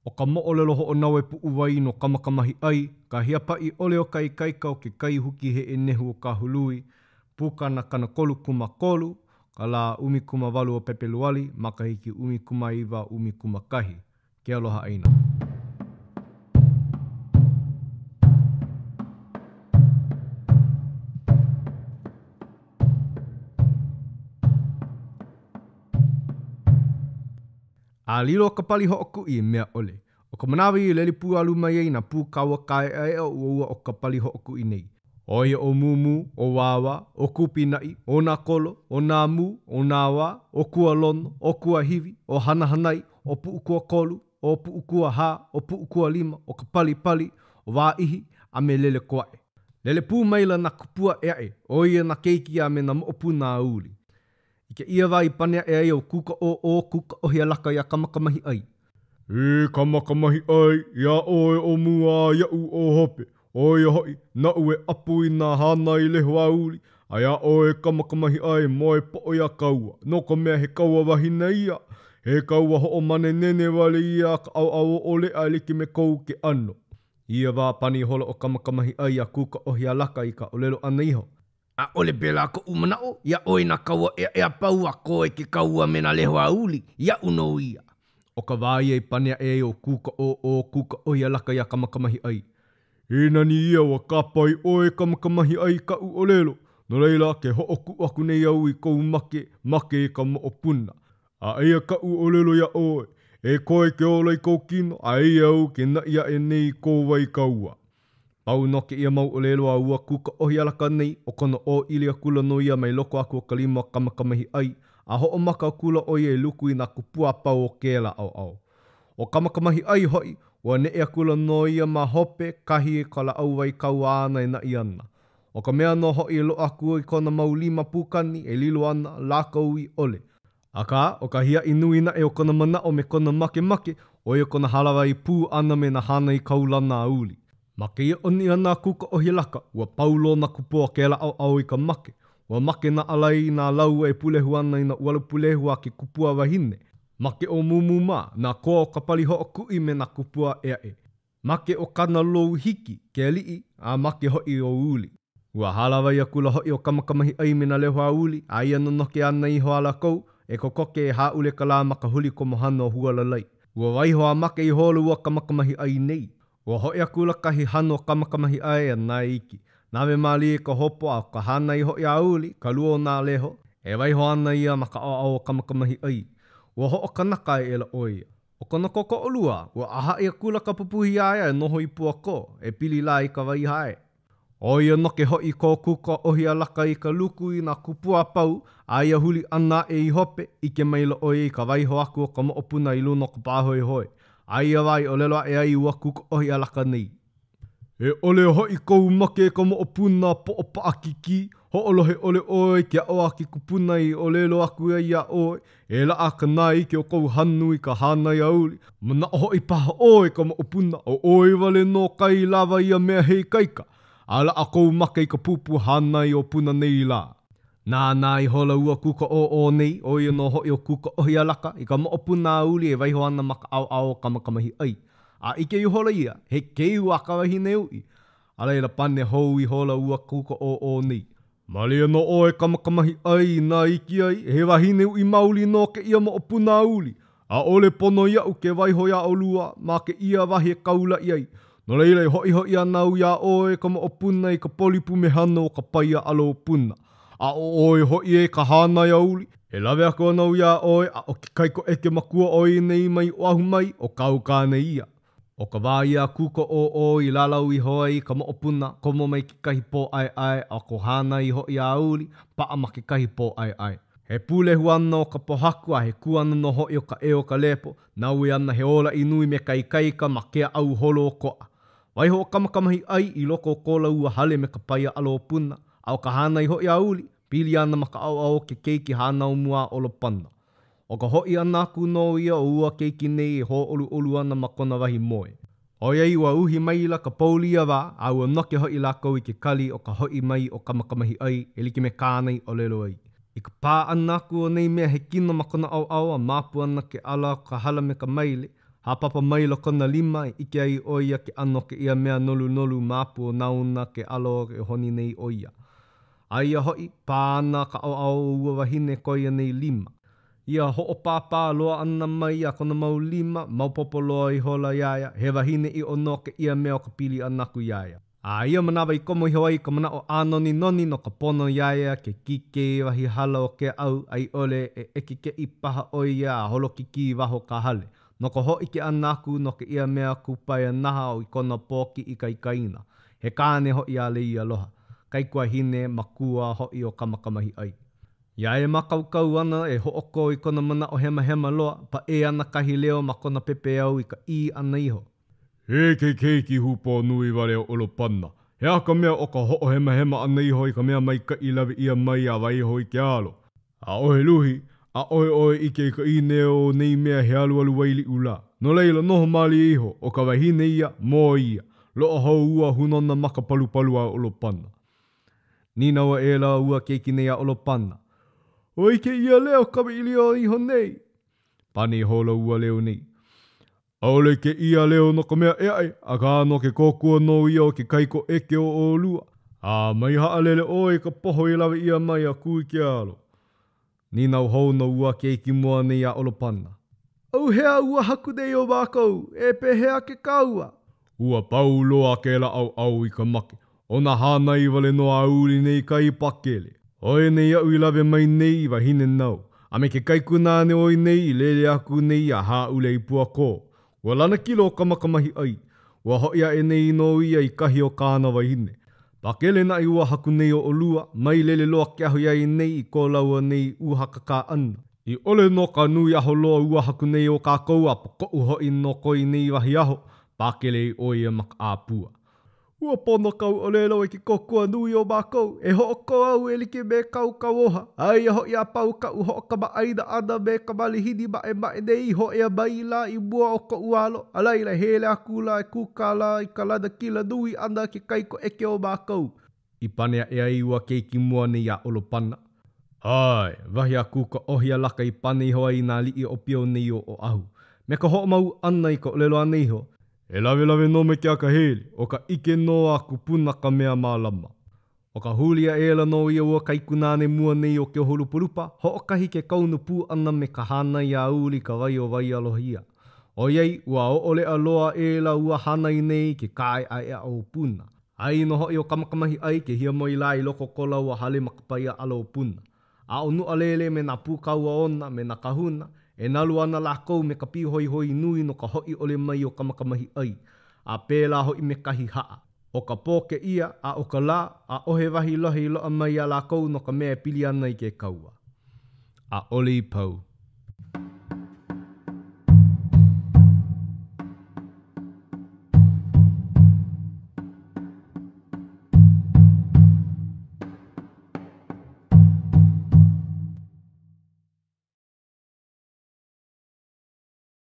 O ka mo'olelo ho o nawe pu uwai no kamakamahi ai, ka hiapa I ole o kai kaika o ke kai huki he e nehu o ka hului, pūkana kana kolu kuma kolu, ka la umikuma walu o pepeluali, makahiki umikuma iwa umikuma kahi. Ke aloha aina. A lilo ka pali ho oku I mea ole. O ka manawi I leli pū alu mai ei na pū kaua kai ai o ua o ka pali ho oku I nei. O ia o mumu, o wawa, o kupinai, o nā kolo, o nā mū, o nā wā, o kua lono, o kua hiwi, o hanahanai, o puukua kolu, o puukua hā, o puukua lima, o ka pali pali, o wā ihi, a me lele koae. Lele pū maila na kupua eae, o ia na keiki a me na moopu nā uli. I ke ia wai panea e ai o kuka o kuka o hia laka ia kamakamahi ai. E kamakamahi ai, ia oe o mua iau o hope. O ia hoi, na ue apu I nā hana I leho a uli. A ia oe kamakamahi ai moe po ia kaua. No ka mea he kaua wahine ia. He kaua ho o mane nene wale ia ka au o lea like me kou ke ano. Ia wā pani holo o kamakamahi ai a kuka o hia laka I ka olelo ana iho. A ole pela ko umanao, ia oe na kaua ea pau a koe ke kaua me na leho a uli, ia uno ia. O ka wāia I panea e o kuka o hia laka ia kamakamahi ai. E nani ia wa kapai oe kamakamahi ai ka u olelo, no leila ke hooku aku nei au I kou make ka moopuna. A ia ka u olelo ia oe, e koe ke ola I kou kino, a ia au ke na ia e nei kou wai kaua. Pau no ke ia mau olelo a ua kuka o hia laka nei, o kono o ilia kula no ia mai loko aku o kalima kamakamahi ai, a ho o maka o kula o ia luku I na kupua pau o kēla au. O kamakamahi ai hoi, ua ne ea kula no ia ma hope kahi e kala au wai kaua ana e na I ana. O ka mea no hoi e lo aku I kona mau lima pūkani e lilo ana lākau I ole. Aka, o ka hia inui na e o kona mana o me kona make, o ia kona halawa I pū ana me na hana I kaulana a uli. Make ia oni ana kuka o hia laka, ua paulo na kupua kēla au I ka make. Ua make na alai na lau e pulehu ana I na ualu pulehu a ke kupua wahine. Make o mumu mā, na koa o ka pali ho o kui me na kupua ea e. Make o kana lou hiki, ke lii, a make hoi o uli. Ua halawa ia kula hoi o kamakamahi ai me na leho a uli, a ia nonoke ana iho ala kou, e kokoke e haule ka la maka huli ko mohana o hualalai. Ua waiho a make I holo ua kamakamahi ai nei. Ua hoi a kula kahi hano kamakamahi ai a nā iki. Nāwe mali e ka hopo a ka hana I hoi a uli, ka luo nā leho, e waiho ana ia maka o kamakamahi ai. Ua ho o kanaka e ela oia. O kana koko olua, ua aha ia kula ka pupuhi aia e noho I pua ko, e pili la I ka wai hae. O ia noke hoi ko kuka o hia laka I ka luku I na kupua pau, a ia huli ana e I hope, I ke maila oia I ka waiho aku o ka moopuna I luna ka pāhoi hoi. A ia wai o lelo e ai ua kuka o hia laka nei. E ole hoi kou make ka moopuna po o paakiki, ho olohe ole oe kia oa ki kupuna I o lelo aku e ia oe, e la a ka nai ki o kou hanu I ka hana I auli, mana o hoi paha oe ka moopuna, o oe wale no kai lava ia mea hei kaika, a la a kou make I ka pupu hana I o puna nei la. Nā I hola ua kuka o nei, o ia no hoi o kuka o hia laka, I ka moopuna a uli e waiho ana maka au kamakamahi ai. A ike I hola ia, he keiu a ka wahine ui. A leila pane hou I hola ua kuka o nei. Malia no oe kamakamahi ai nā iki ai, he wahine ui mauli no ke ia moopuna a uli. A ole pono iau ke waiho ia o lua, ma ke ia wahi e kaula iai. No leila hoi ana u ia oe ka moopuna I ka polipu me hana o ka paia alo puna. A o oe hoi e ka hana ia uli, e lawe ako ana u ia oe a o ke kaiko eke makua oe nei mai o ahu mai o kau kāne ia. O ka wā ia kuka o I lalau I hoi ka moopuna komo mai ke kahi pō ai a ko hana I hoi a uli paa ma ke kahi pō ai. He pūlehu ana o ka pohaku a he kuana no hoi o ka eo ka lepo, na ui ana he ola inui me kai kaika ma kea au holo o koa. Waiho o kamakamahi ai I loko o kola ua hale me ka paia alo puna, a o ka hana I hoi a uli, pili ana maka au ke keiki hana o mua olo pana. O ka hoi ana aku no ia o ua keiki nei e ho olu ana ma kona wahi moe. O iai ua uhi maila ka pauli ia wā, a ua noke hoi lākou I ke kali o ka hoi mai o kamakamahi ai, e like me kānei o lelo ai. I ka pā ana aku o nei mea he kino ma kona au a māpu ana ke ala ka hala me ka maile, Hapapa mai lo kona lima e ike ai oia ke ano ke ia mea nolu mapu o nauna ke alo ke honi nei oia. Aia hoi pāna ka au ua wahine koia nei lima. Ia ho pāpā loa ana mai a kona mau lima, mau popo loa I hola iaia, he wahine I ono ke ia mea o ka pili anaku iaia. A ia manawa I komo I Hawaii ka mana o anoni noni no ka pono iaia ke kike wahi hala o ke au ai ole e eke ke I paha oia a holo kiki waho ka hale. No ka hoi ke anaku no ke ia mea kupai naha o I kona pōki I kaikaina. He kāne hoi a le I aloha. Kai kua hine makua hoi o kamakamahi ai. Ia e makaukau ana e hooko I kona mana o hema loa, pa e ana kahi leo ma kona pepe au I ka I ana iho. He kei ki hupo nui wale o Olopana. He aka mea o ka ho'o hema ana iho I ka mea mai ka I lawe ia mai a waiho I ke alo. A ohe luhi, a oe ike ka I neo nei mea he alu waili ula. No leila noho mali iho o ka wahine ia mō ia. Loo hau ua hunona maka palu a Olopana. Nina wa e la ua keiki nei a Olopana. O ike ia leo kawa ili o iho nei. Pani holo ua leo nei. Aole ke ia leo no ka mea eai, a ka ano ke kōkua no ia o ke kaiko eke o lua. A mai haalele oe ka poho I lawe ia mai a kui ke alo. Nina hou no ua keiki mua nei a Olopana. Au hea ua haku nei o mākou, e pehea ke kaua. Ua pau loa ke la au I ka make. Ona hānai wale no a uri nei kai pakele. Oe nei au I lawe mai nei I wahine nau. A me ke kaiku nāne oi nei I lele aku nei a hā ule I pua kō. Ua lana kilo o kamakamahi ai. Ua hoia e nei no ia I kahi o kāna wahine. Pakele na I ua haku nei o olua, mai lele loa ke ahu iai nei I kō laua nei uhaka ka ana. I ole no ka nui aho loa ua haku nei o kākou a pokou hoi no koi nei wahi aho, pakele I oia maka āpua. Ua pono kau o lelo e ki kokua nui o mākou, e hooko au e like me kau oha. Ai a hoi a pau kau hoka ma aina ana me ka malihini mae nei hoi a mai la I mua o ka ualo. Alaila hele aku la e kuka la I ka lana kila nui ana ke kaiko eke o mākou. I panea e ai ua keiki mua ni a Olopana. Ai, wahi a kuka ohi a laka I pane I hoa I nā lii o pio nei o ahu. Me ka ho mau ana I ka lelo anei ho. E lawe no me kia ka hele, o ka ike no a kupuna ka mea mālama. O ka hulia e la no ia ua kaiku nāne mua nei o ke holupurupa, ho o kahi ke kaunu pū ana me ka hana I a uli ka vai o vai alohia. O iei, ua o ole aloa e la ua hanai nei ke kai ai a o puna. Ai no hoi o kamakamahi ai ke hia moi la I loko kola ua hale makapai a alo puna. A o nu alele me na pūkaua ona me na kahuna, e nalu ana lākou me ka pihoi nui no ka hoi ole mai o kamakamahi ai. A pēla hoi me kahi haa. O ka pōke ia, a o ka la, a ohe wahi lohi loa mai a lākou no ka mea pili ana I ke kaua. A ole I pau.